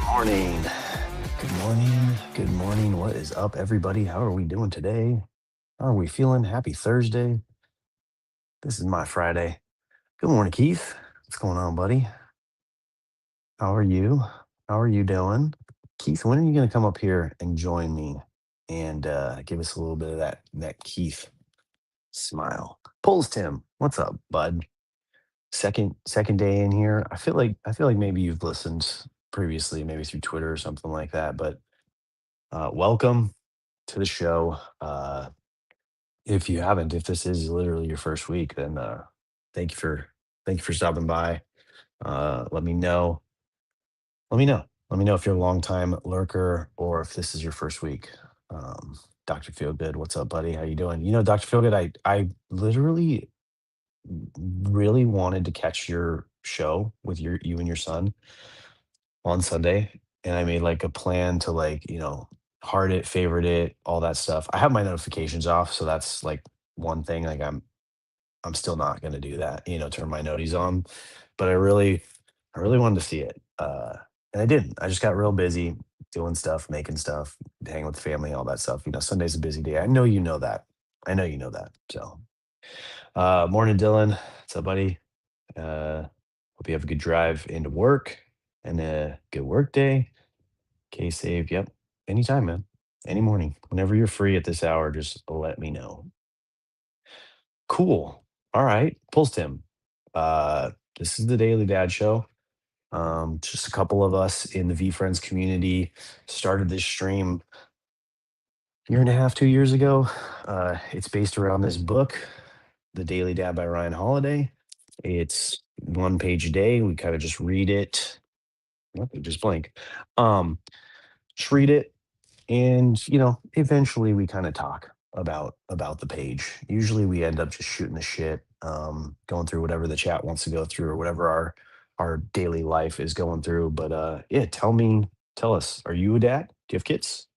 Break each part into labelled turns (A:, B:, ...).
A: Morning. Good morning. Good morning. What is up, everybody? How are we doing today? How are we feeling? Happy Thursday. This is my Friday. Good morning, Keith. What's going on, buddy? How are you? How are you doing? Keith, when are you going to come up here and join me and give us a little bit of that Keith smile? Pulls Tim. What's up, bud? Second day in here. I feel like maybe you've listened previously, maybe through Twitter or something like that, but welcome to the show. If you haven't, if this is literally your first week, then thank you for thank you for stopping by. Let me know. Let me know. Let me know if you're a long time lurker or if this is your first week. Um, Dr. Feelgood, what's up, buddy? How you doing? Dr. Feelgood, I literally really wanted to catch your show with you and your son on Sunday, and I made like a plan to heart it, favorite it, all that stuff. I have my notifications off, so that's like one thing. Like I'm still not gonna do that, turn my noties on. But I really wanted to see it. And I didn't. I just got real busy doing stuff, making stuff, hanging with the family, all that stuff. Sunday's a busy day. I know you know that. I know you know that. So morning, Dylan. What's up, buddy? Hope you have a good drive into work and a good work day. K save. Yep. Anytime, man. Any morning. Whenever you're free at this hour, just let me know. Cool. All right. Pulls Tim. This is the Daily Dad Show. Just a couple of us in the V Friends community started this stream year and a half, 2 years ago. It's based around this book, The Daily Dad by Ryan Holiday. It's one page a day. We kind of just read it. Nope, it just blank. Um, just read it, and eventually we kind of talk about the page. Usually we end up just shooting the shit, going through whatever the chat wants to go through or whatever our daily life is going through. But yeah, tell us, are you a dad? Do you have kids?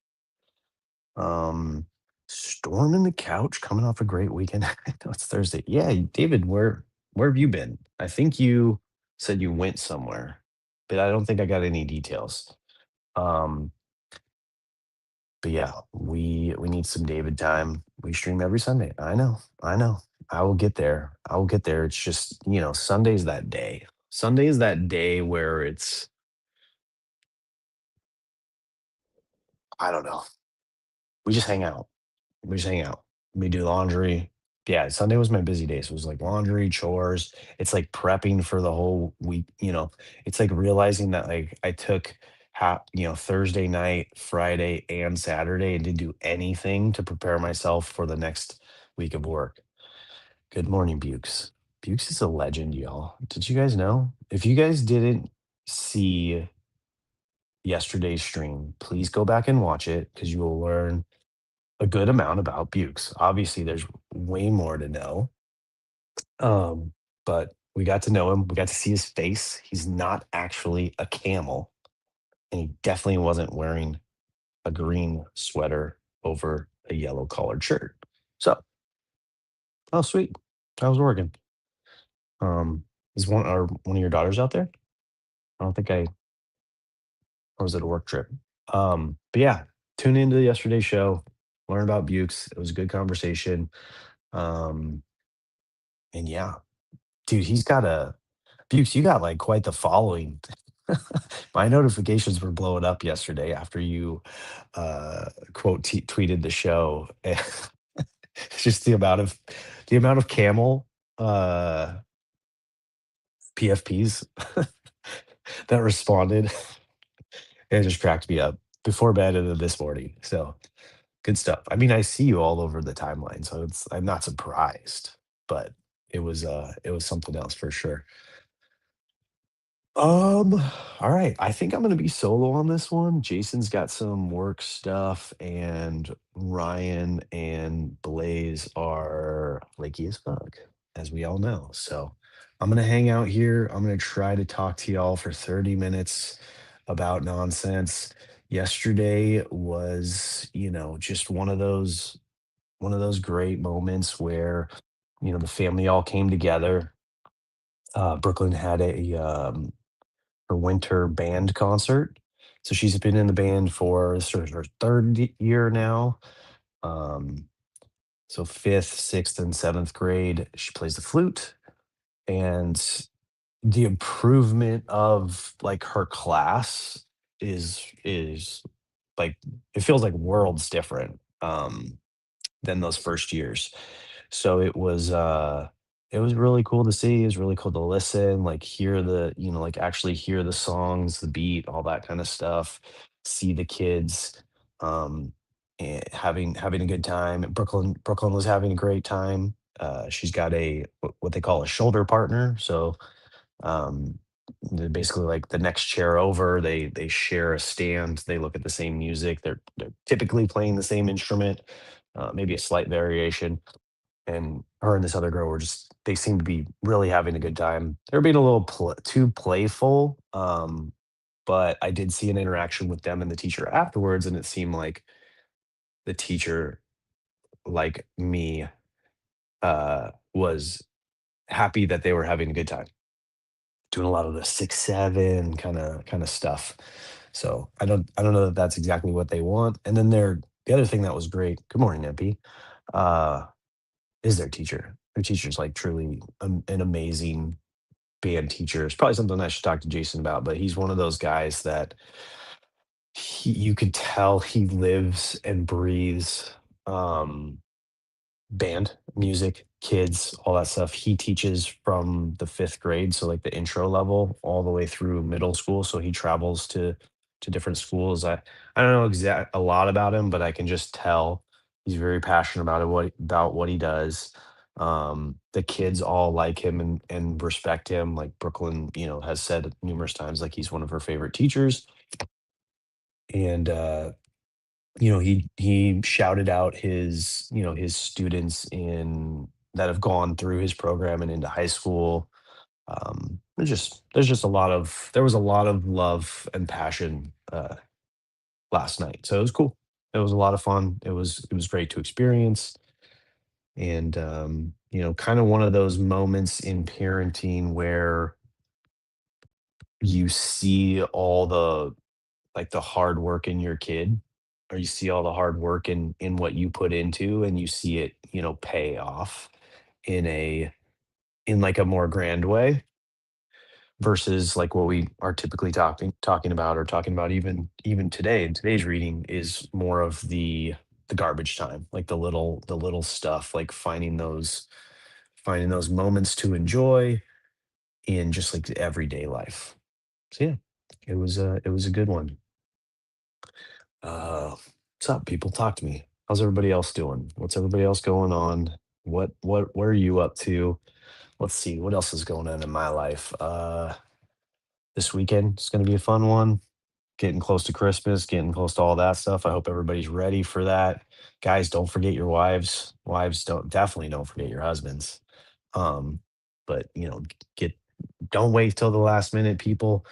A: um Storming the couch, coming off a great weekend. I know it's Thursday. Yeah, David, where have you been? I think you said you went somewhere, but I don't think I got any details. um but yeah, we need some David time. We stream every Sunday. I know. I know. I will get there. I will get there. It's just, Sunday's that day. Sunday is that day where it's, I don't know. We just hang out. We just hang out. We do laundry. Yeah, Sunday was my busy day. So it was like laundry, chores. It's like prepping for the whole week. It's like realizing that like I took Thursday night, Friday, and Saturday and didn't do anything to prepare myself for the next week of work. Good morning, Bukes. Bukes is a legend, y'all. Did you guys know? If you guys didn't see yesterday's stream, please go back and watch it because you will learn a good amount about Bukes. Obviously, there's way more to know. Um, but we got to know him. We got to see his face. He's not actually a camel, and he definitely wasn't wearing a green sweater over a yellow collared shirt. So, oh sweet. How's Oregon? Um, is one of your daughters out there? I don't think I or was it a work trip? But yeah, tune into yesterday's show, learn about Bukes. It was a good conversation. Um, and yeah, dude, he's got a Bukes, you got like quite the following. My notifications were blowing up yesterday after you quote tweeted the show. It's just the amount of camel uh PFPs that responded. It just cracked me up before bed and then this morning. So good stuff. I mean, I see you all over the timeline, so I'm not surprised, but it was something else for sure. Um, all right. I think I'm gonna be solo on this one. Jason's got some work stuff, and Ryan and Blaze are flaky as fuck, as we all know. So I'm gonna hang out here. I'm gonna try to talk to y'all for 30 minutes about nonsense. Yesterday was, just one of those great moments where, the family all came together. Brooklyn had her winter band concert. So she's been in the band for this is her third year now. Um, so fifth, sixth, and seventh grade, she plays the flute, and the improvement of like her class is like it feels like worlds different. Than those first years. So it was really cool to see. It was really cool to listen, like hear like actually hear the songs, the beat, all that kind of stuff, see the kids having a good time. Brooklyn was having a great time. She's got what they call a shoulder partner. So um they're basically like the next chair over, they share a stand, they look at the same music, they're typically playing the same instrument, maybe a slight variation. And her and this other girl were just they seemed to be really having a good time. They're being a little too playful, but I did see an interaction with them and the teacher afterwards, and it seemed like the teacher, like me, was happy that they were having a good time, doing a lot of the 6-7 kinda stuff. So, I don't know that that's exactly what they want, and then the other thing that was great, good morning, Empy, uh, is their teacher. Their teacher's, like, truly an amazing band teacher. It's probably something I should talk to Jason about, but he's one of those guys that you could tell he lives and breathes, um band, music, kids, all that stuff. He teaches from the 5th grade, so, like, the intro level all the way through middle school, so he travels to different schools. I don't know a lot about him, but I can just tell he's very passionate about what he does. The kids all like him and respect him, like, Brooklyn, has said numerous times, like, he's one of her favorite teachers, and, he shouted out his students in that have gone through his program and into high school. There was a lot of love and passion last night, so it was cool. It was a lot of fun. It was great to experience, and kind of one of those moments in parenting where you see all the hard work in your kid, or you see all the hard work in what you put into, and you see it, pay off in like a more grand way versus like what we are typically talking about, or talking about even today in today's reading, is more of the garbage time, like the little stuff, like finding those moments to enjoy in just like the everyday life. So yeah, it was a good one. What's up, people? Talk to me. How's everybody else doing? What's everybody else going on? What are you up to? Let's see, what else is going on in my life? This weekend is gonna be a fun one. Getting close to Christmas, getting close to all that stuff. I hope everybody's ready for that. Guys, don't forget your wives. Wives, don't forget your husbands. Um, but get don't wait till the last minute, people.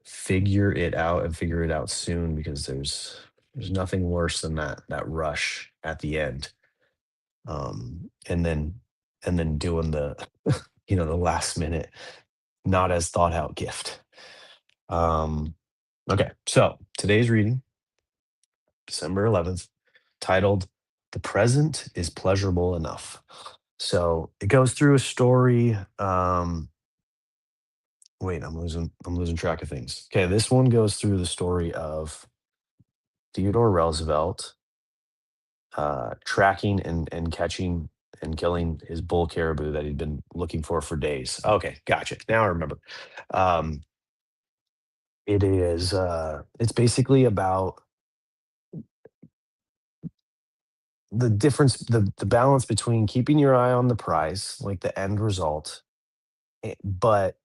A: Figure it out, and figure it out soon, because there's nothing worse than that rush at the end. And then doing the last minute, not as thought out gift. Um, okay, so today's reading, December 11th, titled "The Present is Pleasurable Enough." So it goes through a story. Wait, I'm losing track of things. Okay, this one goes through the story of Theodore Roosevelt tracking and catching and killing his bull caribou that he'd been looking for days. Okay, gotcha. Now I remember. Um, it's basically about the difference, the balance between keeping your eye on the prize, like the end result, but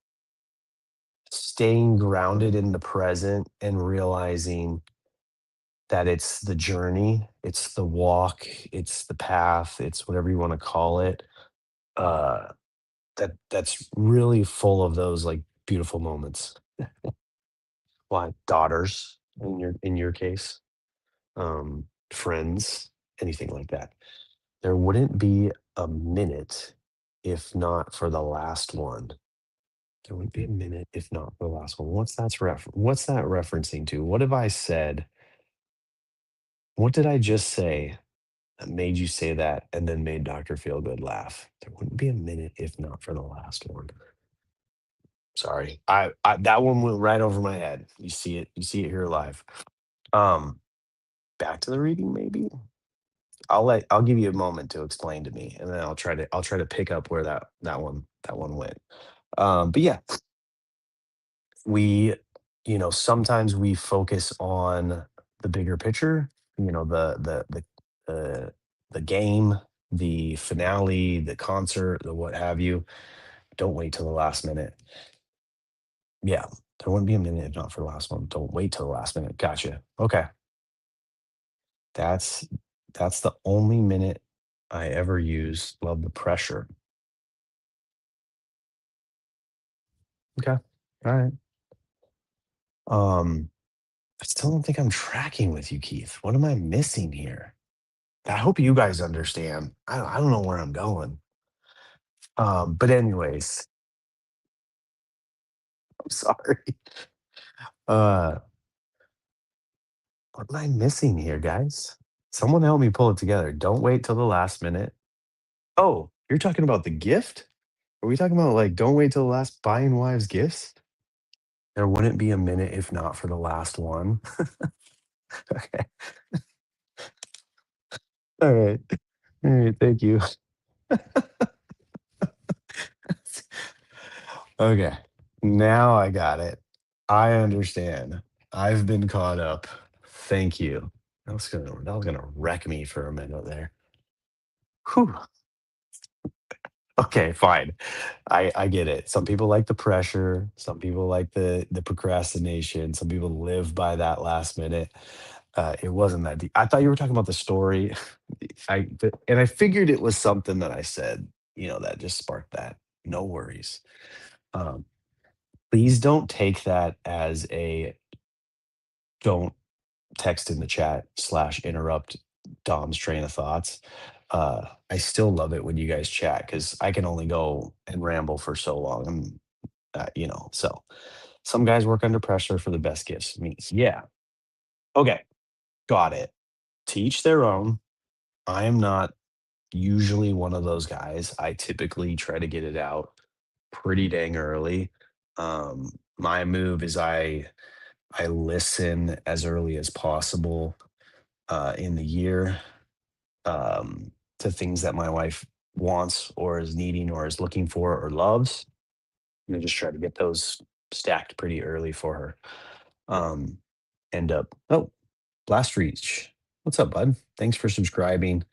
A: staying grounded in the present and realizing that it's the journey, it's the walk, it's the path, it's whatever you want to call it. Uh, that's really full of those like beautiful moments. Why daughters in your case, friends, anything like that. There wouldn't be a minute if not for the last one. There wouldn't be a minute if not for the last one. What's that referencing to? What have I said? What did I just say that made you say that and then made Dr. Feelgood laugh? There wouldn't be a minute if not for the last one. Sorry. I that one went right over my head. You see it here live. Um, Back to the reading maybe? I'll give you a moment to explain to me, and then I'll try to pick up where that one went. But yeah, we sometimes we focus on the bigger picture, the game, the finale, the concert, the what have you. Don't wait till the last minute. Yeah, there wouldn't be a minute if not for the last one. Don't wait till the last minute. Gotcha. Okay. That's that's the only minute I ever use. Love the pressure. Okay. All right. Um, I still don't think I'm tracking with you, Keith. What am I missing here? I hope you guys understand. I don't know where I'm going. But anyways, I'm sorry. Uh, what am I missing here, guys? Someone help me pull it together. Don't wait till the last minute. Oh, you're talking about the gift? Are we talking about like don't wait till the last buying wives gifts? There wouldn't be a minute if not for the last one. Okay. All right. All right. Thank you. Okay. Now I got it. I understand. I've been caught up. Thank you. That was gonna wreck me for a minute there. Whew. Okay, fine. I get it. Some people like the pressure. Some people like the procrastination. Some people live by that last minute. It wasn't that deep. I thought you were talking about the story. And I figured it was something that I said, that just sparked that. No worries. Um, Please don't take that as a don't text in the chat slash interrupt Dom's train of thoughts. I still love it when you guys chat because I can only go and ramble for so long. So some guys work under pressure for the best gifts. Me, yeah. Okay, got it. Teach their own. I am not usually one of those guys. I typically try to get it out pretty dang early. My move is I listen as early as possible in the year to things that my wife wants or is needing or is looking for or loves. And I just try to get those stacked pretty early for her. Um, oh, Blast Reach. What's up, bud? Thanks for subscribing.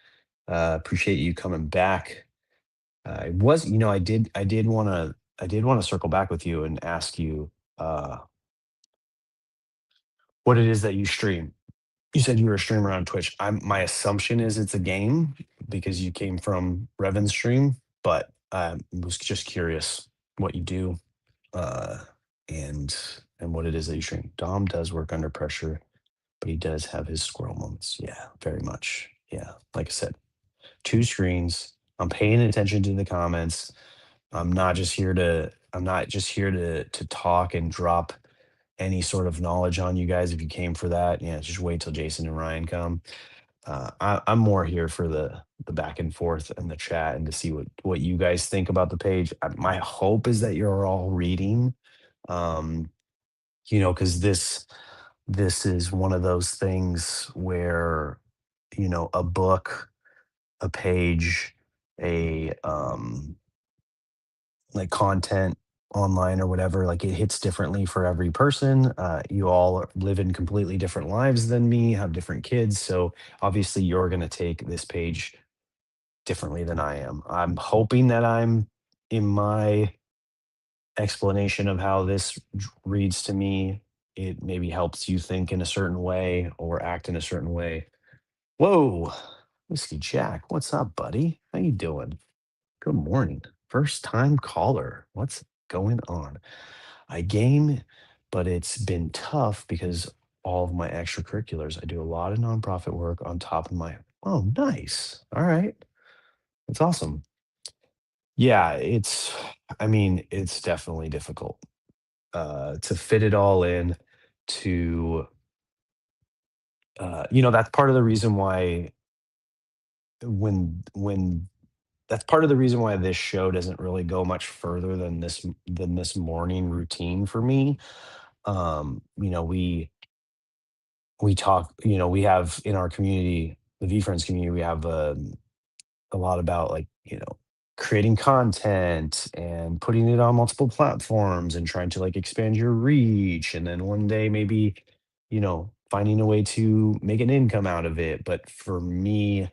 A: Appreciate you coming back. I did want to circle back with you and ask you what it is that you stream. You said you were a streamer on Twitch. My assumption is it's a game because you came from Revan's stream, but was just curious what you do uh, and and what it is that you stream. Dom does work under pressure, but he does have his squirrel moments. Yeah, very much. Yeah, like I said, two screens. I'm paying attention to the comments. I'm not just here to talk and drop any sort of knowledge on you guys. If you came for that, yeah, just wait till Jason and Ryan come. I'm more here for the back and forth and the chat and to see what you guys think about the page. My hope is that you're all reading. Um, because this is one of those things where, a book, a page, a like content online or whatever, like it hits differently for every person. You all live in completely different lives than me, have different kids, so obviously you're going to take this page differently than I am. I'm hoping that I'm in my explanation of how this reads to me, it maybe helps you think in a certain way or act in a certain way. Whoa, Whiskey Jack, what's up, buddy? How you doing? Good morning. First time caller. What's going on? I game, but it's been tough because all of my extracurriculars. I do a lot of nonprofit work on top of my. Oh, nice. All right. That's awesome. Yeah, I mean, it's definitely difficult to fit it all in to that's part of the reason why when that's part of the reason why this show doesn't really go much further than this morning routine for me. We talk, we have in our community, the V Friends community, we have a lot about like, creating content and putting it on multiple platforms and trying to like expand your reach. And then one day maybe, finding a way to make an income out of it. But for me,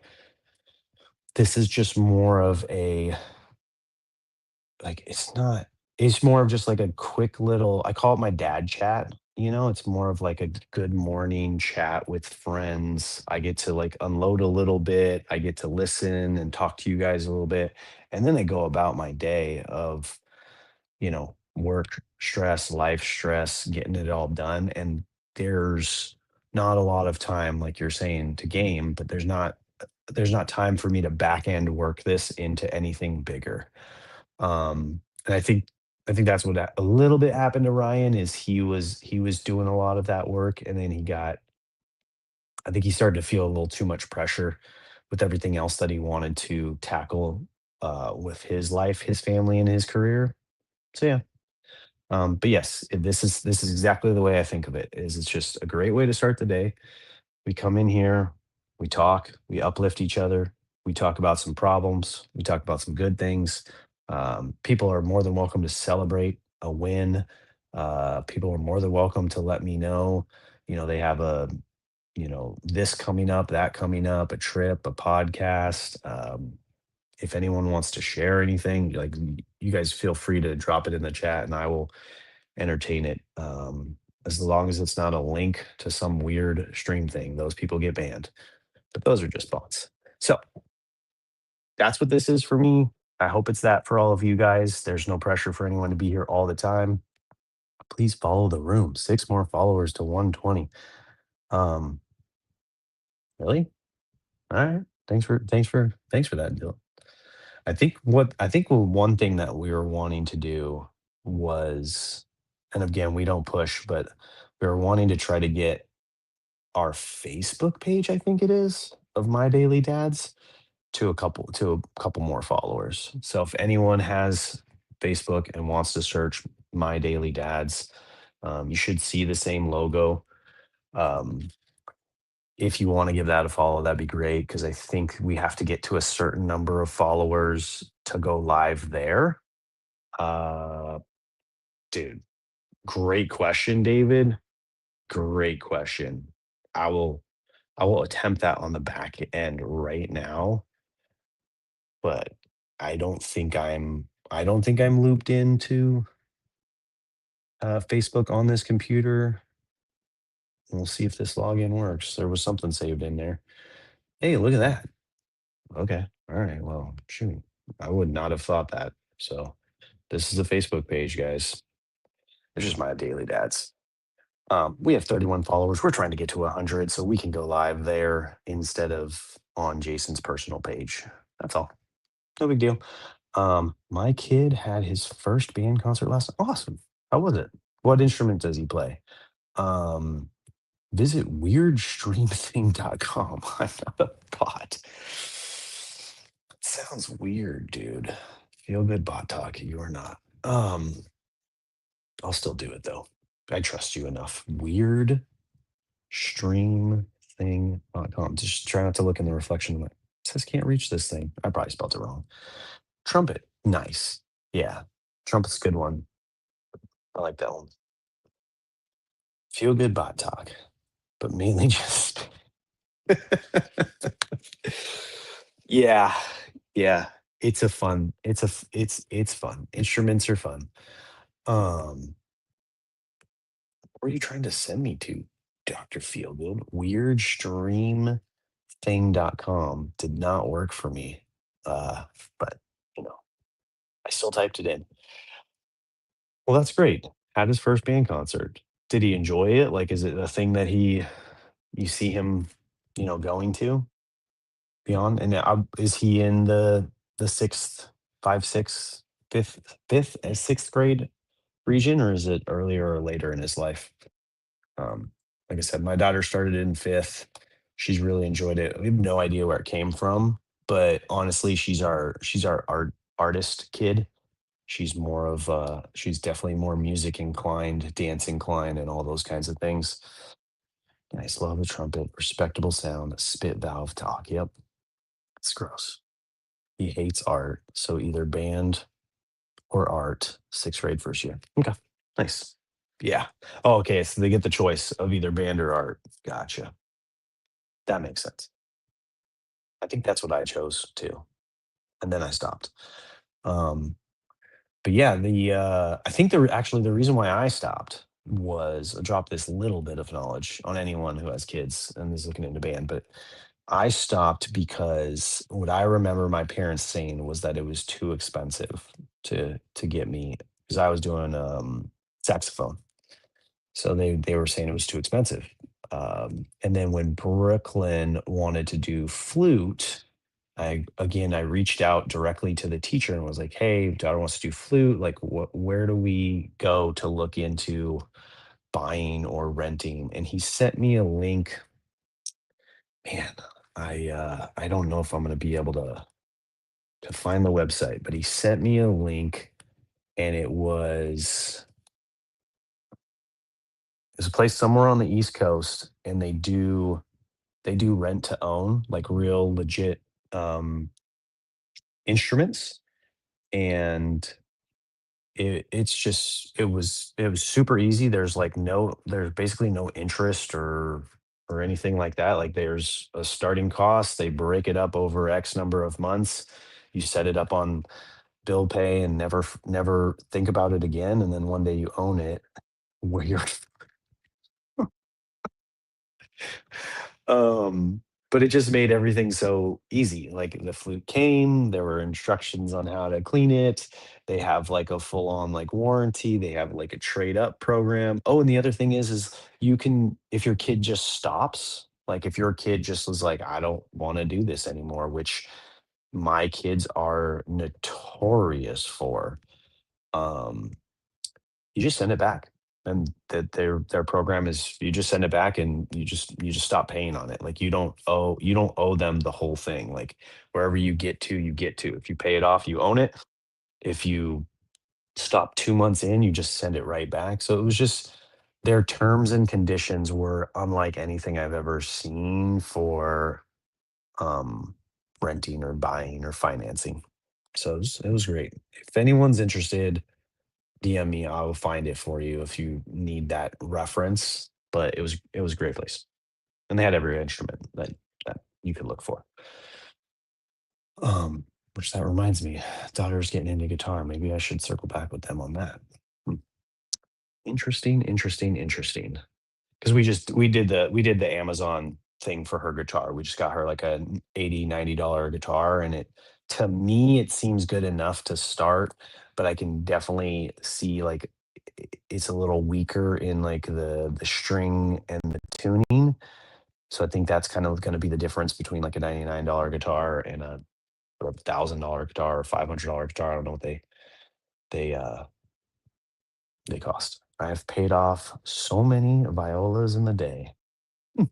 A: this is just more of a like, it's more of just like a quick little, I call it my dad chat, it's more of like a good morning chat with friends. I get to like unload a little bit, I get to listen and talk to you guys a little bit, and then I go about my day of, work stress, life stress, getting it all done, and there's not a lot of time, like you're saying, to game, but there's not time for me to back end work this into anything bigger. And I think that's what a little bit happened to Ryan is he was doing a lot of that work, and then I think he started to feel a little too much pressure with everything else that he wanted to tackle with his life, his family, and his career. So yeah. But yes, this is exactly the way I think of it. Is it's just a great way to start the day. We come in here, we talk, we uplift each other, we talk about some problems, we talk about some good things. People are more than welcome to celebrate a win. People are more than welcome to let me know, they have this coming up, that coming up, a trip, a podcast. If anyone wants to share anything, like you guys feel free to drop it in the chat and I will entertain it. As long as it's not a link to some weird stream thing, those people get banned. But those are just thoughts. So that's what this is for me. I hope it's that for all of you guys. There's no pressure for anyone to be here all the time. Please follow the room. 6 more followers to 120. Um, really? All right. Thanks for that, Dylan. I think one thing that we were wanting to do was, and again, we don't push, but we were wanting to try to get our Facebook page, I think it is, of My Daily Dads to a couple more followers. So if anyone has Facebook and wants to search My Daily Dads, you should see the same logo. Um, if you want to give that a follow, that'd be great because I think we have to get to a certain number of followers to go live there. Uh, dude, great question, David. Great question. I will I will attempt that on the back end right now, but I don't think I'm looped into Facebook on this computer. We'll see if this login works. There was something saved in there. Hey, look at that. Okay. All right. Well, shoot. I would not have thought that. So this is the Facebook page, guys. It's just my daily dads. We have 31 followers. We're trying to get to 100 so we can go live there instead of on Jason's personal page. That's all. No big deal. My kid had his first band concert last. Awesome. How was it? What instrument does he play? Um, Visit weirdstreamthing.com. I'm not a bot. Sounds weird, dude. Feel good bot talk. You are not. I'll still do it though. I trust you enough. Weird stream thing.com. Just try not to look in the reflection. It says can't reach this thing. I probably spelled it wrong. Trumpet. Nice. Yeah. Trumpet's a good one. I like that one. Feel good bot talk, but mainly just yeah. Yeah. It's fun. Instruments are fun. Um, where are you trying to send me to, Dr. Feelgood? Weirdstreamthing.com did not work for me. But you know, I still typed it in. Well, that's great. Had his first band concert. Did he enjoy it? Like, is it a thing that you see him, going to beyond? And is he in the sixth, five, six, sixth grade region, or is it earlier or later in his life? Um, like I said, my daughter started in fifth. She's really enjoyed it. We have no idea where it came from, but honestly, she's our artist kid. She's definitely more music inclined, dance inclined, and all those kinds of things. Nice, love the trumpet, respectable sound, spit valve talk. Yep, it's gross. He hates art, so either band or art. Sixth grade, first year. Okay, nice. Yeah. Oh, okay. So they get the choice of either band or art. Gotcha. That makes sense. I think that's what I chose too, and then I stopped. Um, but yeah, I think actually the reason why I stopped was drop this little bit of knowledge on anyone who has kids and is looking into band, but I stopped because what I remember my parents saying was that it was too expensive to get me because I was doing saxophone. So they were saying it was too expensive. And then when Brooklyn wanted to do flute, I reached out directly to the teacher and was like, "Hey, daughter wants to do flute. Like, where do we go to look into buying or renting?" And he sent me a link. Man, I don't know if I'm gonna be able to find the website, but he sent me a link, and it was a place somewhere on the East Coast, and they do rent to own, like real legit instruments, and it was super easy. There's basically no interest or anything like that. Like there's a starting cost. They break it up over X number of months. You set it up on bill pay and never think about it again. And then one day you own it. Where you're Um, but it just made everything so easy. Like the flute came, there were instructions on how to clean it. They have like a full on like warranty. They have like a trade up program. Oh, and the other thing is you can if your kid just stops, like if your kid just was like, I don't want to do this anymore, which my kids are notorious for. Um, you just send it back. And that their program is you just send it back and you just stop paying on it. Like you don't owe them the whole thing. Like wherever you get to, you get to. If you pay it off, you own it. If you stop 2 months in, you just send it right back. So it was just their terms and conditions were unlike anything I've ever seen for um renting or buying or financing. So it was great. If anyone's interested, DM me. I will find it for you if you need that reference. But it was a great place, and they had every instrument that you could look for. Which that reminds me, daughter's getting into guitar. Maybe I should circle back with them on that. Hmm. Interesting, interesting, interesting. Because we did the Amazon thing for her guitar. We just got her like a 80, $90 guitar, and it to me it seems good enough to start, but I can definitely see like it's a little weaker in like the string and the tuning. So I think that's kind of going to be the difference between like a $99 guitar and a $1,000 guitar or $500 guitar. I don't know what they uh they cost. I have paid off so many violas in the day. Hmm,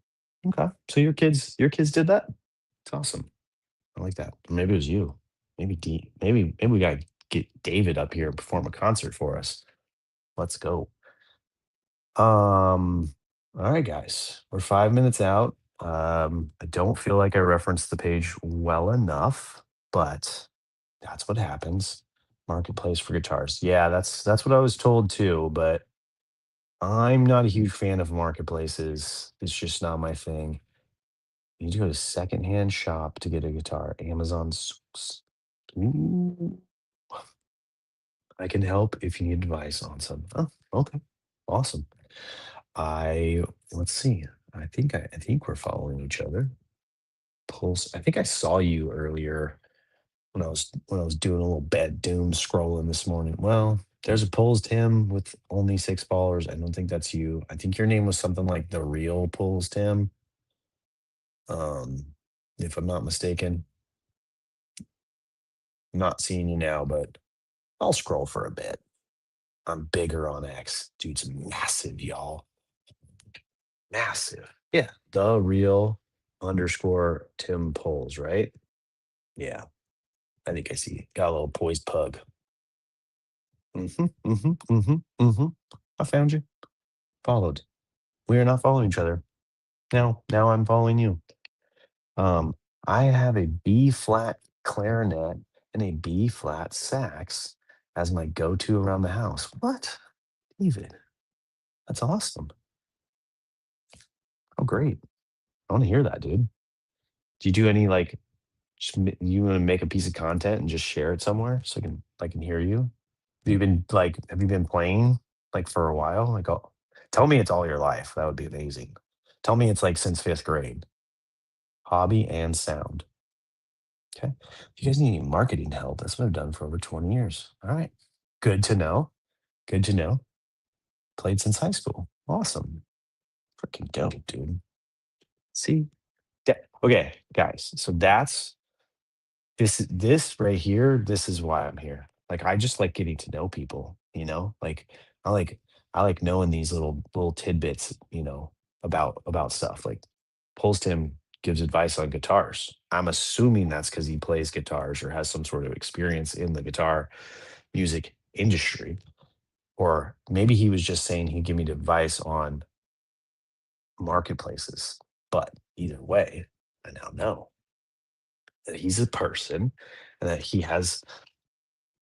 A: okay. So your kids did that? It's awesome. I like that. Or maybe it was you. Maybe we gotta get David up here and perform a concert for us. Let's go. Um, all right, guys. We're 5 minutes out. I don't feel like I referenced the page well enough, but that's what happens. Marketplace for guitars. Yeah, that's what I was told too, but I'm not a huge fan of marketplaces. It's just not my thing. You need to go to secondhand shop to get a guitar. Amazon. Ooh, I can help if you need advice on some. Oh, okay. Awesome. I let's see. I think we're following each other. Pulse. I think I saw you earlier when I was doing a little bed doom scrolling this morning. Well, there's a Pulls Tim with only 6 followers. I don't think that's you. I think your name was something like the real Pulls Tim. Um, if I'm not mistaken. I'm not seeing you now, but I'll scroll for a bit. I'm bigger on X. Dude's massive, y'all. Massive. Yeah. The real underscore Tim Poles, right? Yeah. I think I see. Got a little poised pug. Mm-hmm. I found you. Followed. We are not following each other. Now I'm following you. Um, I have a B flat clarinet and a B flat sax as my go-to around the house. What? David, that's awesome. Oh, great. I want to hear that, dude. Do you do any like you want to make a piece of content and just share it somewhere so I can hear you? Have you been playing like for a while? Like, oh, tell me it's all your life. That would be amazing. Tell me it's like since fifth grade. Hobby and sound. Okay. If you guys need any marketing help, that's what I've done for over 20 years. All right. Good to know. Good to know. Played since high school. Awesome. Freaking dope, dude. See? Okay, guys. So this right here, this is why I'm here. Like I just like getting to know people, you know? Like I like I like knowing these little tidbits, about stuff. Like Pulls Tim gives advice on guitars. I'm assuming that's because he plays guitars or has some sort of experience in the guitar music industry. Or maybe he was just saying he'd give me advice on marketplaces. But either way, I now know that he's a person and that he has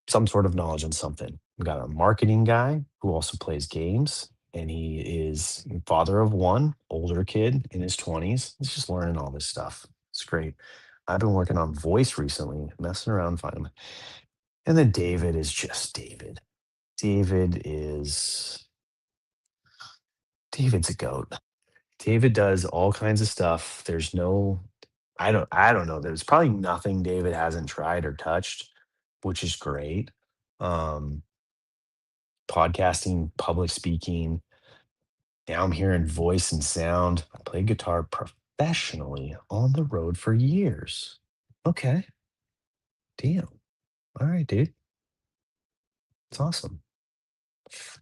A: some sort of knowledge on something. We got a marketing guy who also plays games, and he is father of one, older kid in his 20s. He's just learning all this stuff. It's great. I've been working on voice recently, messing around, finding. And then David is just David. David is David's a goat. David does all kinds of stuff. I don't know. There's probably nothing David hasn't tried or touched, which is great. Um, Podcasting, public speaking. Now I'm hearing voice and sound. I played guitar professionally on the road for years. Okay. Damn. All right, dude. It's awesome.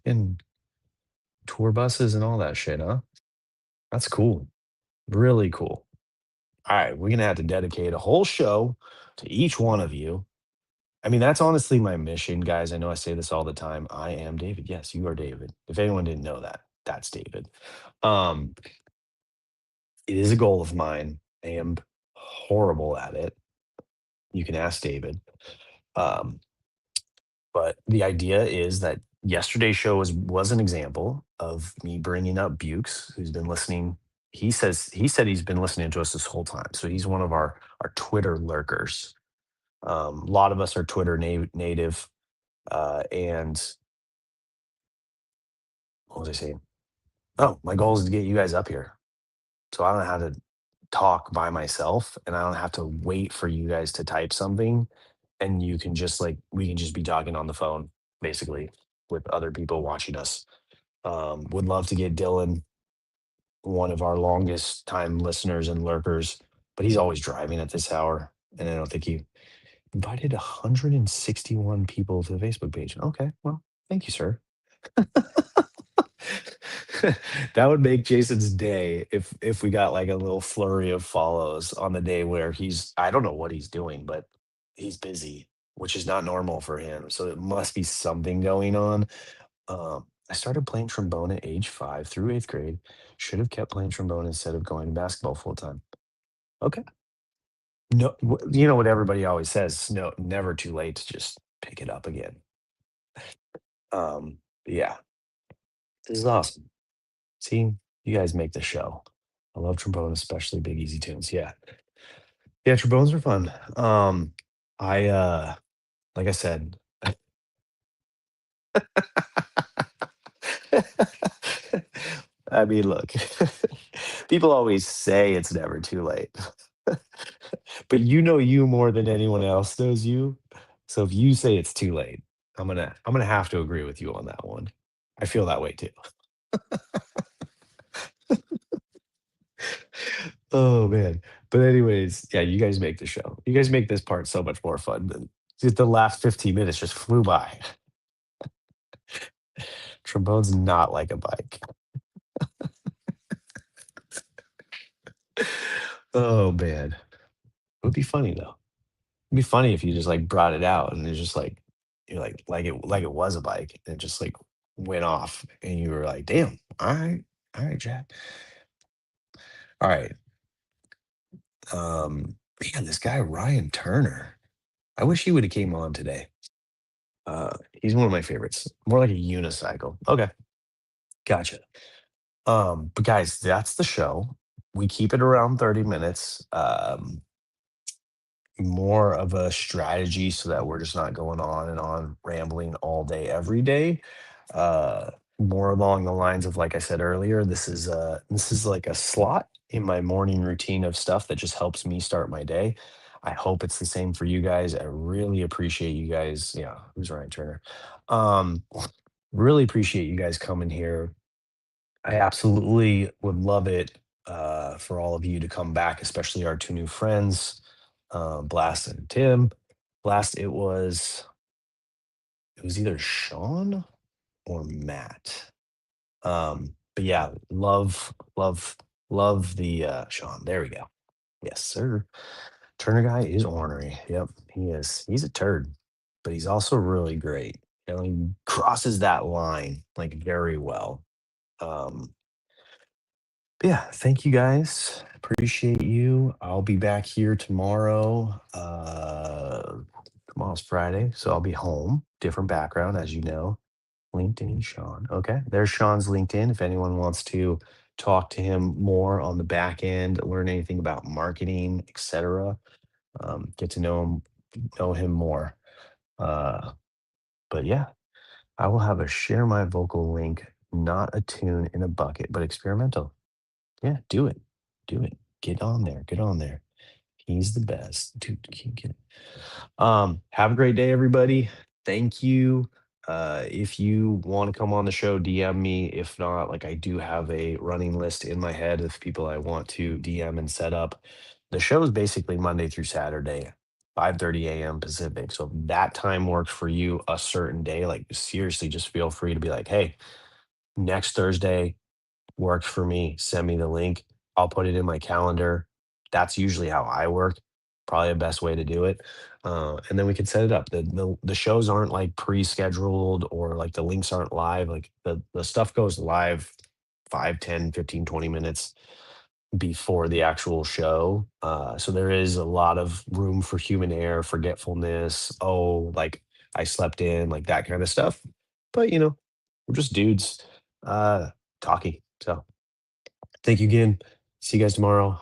A: And tour buses and all that shit, huh? That's cool. Really cool. All right. We're going to have to dedicate a whole show to each one of you. I mean, that's honestly my mission, guys. I know I say this all the time. I am David. Yes, you are David. If anyone didn't know that, that's David. Um, It is a goal of mine. I am horrible at it. You can ask David. Um, but the idea is that yesterday's show was an example of me bringing up Bukes, who's been listening. He said he's been listening to us this whole time. So he's one of our Twitter lurkers. A lot of us are Twitter native, and what was I saying? Oh, my goal is to get you guys up here, so I don't have to talk by myself, and I don't have to wait for you guys to type something, and you can just like we can just be talking on the phone basically with other people watching us. Would love to get Dylan, one of our longest time listeners and lurkers, but he's always driving at this hour, and I don't think he invited 161 people to the Facebook page. Okay, well, thank you, sir. That would make Jason's day if we got like a little flurry of follows on the day where I don't know what he's doing, but he's busy, which is not normal for him. So it must be something going on. I started playing trombone at age 5 through 8th grade. Should have kept playing trombone instead of going to basketball full time. Okay. No, you know what everybody always says, no, never too late to just pick it up again. Yeah, this is awesome. See, you guys make the show. I love trombone, especially big easy tunes. Yeah. Yeah, trombones are fun. I like I said, I mean, look, people always say it's never too late, but you know you more than anyone else knows you. So if you say it's too late, I'm gonna have to agree with you on that one. I feel that way too. Oh man. But anyways, yeah, you guys make the show. You guys make this part so much more fun than just the last 15 minutes just flew by. Trombone's not like a bike. Oh man. It would be funny though. It'd be funny if you just like brought it out and it's just you're like it was a bike and it just like went off and you were like, damn, all right, Jack. All right. Man, this guy Ryan Turner. I wish he would have came on today. He's one of my favorites. More like a unicycle. Okay, gotcha. But guys, that's the show. We keep it around 30 minutes. More of a strategy so that we're just not going on and on rambling all day every day. Uh More along the lines of like I said earlier, this is like a slot in my morning routine of stuff that just helps me start my day. I hope it's the same for you guys. I really appreciate you guys. Yeah, who's Ryan Turner? Um really appreciate you guys coming here. I absolutely would love it for all of you to come back, especially our two new friends, Blast and Tim. Blast, it was either Sean or Matt. But yeah, love the Sean. There we go. Yes, sir. Turner guy is ornery. Yep, he is. He's a turd, but he's also really great. You know, he crosses that line like very well. Um, Yeah, thank you guys. Appreciate you. I'll be back here tomorrow. Tomorrow's Friday, so I'll be home. Different background, as you know. LinkedIn, Sean. Okay, there's Sean's LinkedIn. If anyone wants to talk to him more on the back end, learn anything about marketing, etc., get to know him more. Uh, but yeah, I will have a share my vocal link, not a tune in a bucket, but experimental. Yeah, do it. Do it. Get on there. Get on there. He's the best. Dude, can get it. Have a great day, everybody. Thank you. If you want to come on the show, DM me. If not, like I do have a running list in my head of people I want to DM and set up. The show is basically Monday through Saturday, 5:30 a.m. Pacific. So if that time works for you a certain day, like seriously, just feel free to be like, hey, next Thursday, works for me, send me the link. I'll put it in my calendar. That's usually how I work. Probably the best way to do it. And then we can set it up. The shows aren't like pre-scheduled or like the links aren't live. Like the stuff goes live 5, 10, 15, 20 minutes before the actual show. So there is a lot of room for human error, forgetfulness. Oh, like I slept in, like that kind of stuff. But we're just dudes uh talking. So thank you again. See you guys tomorrow.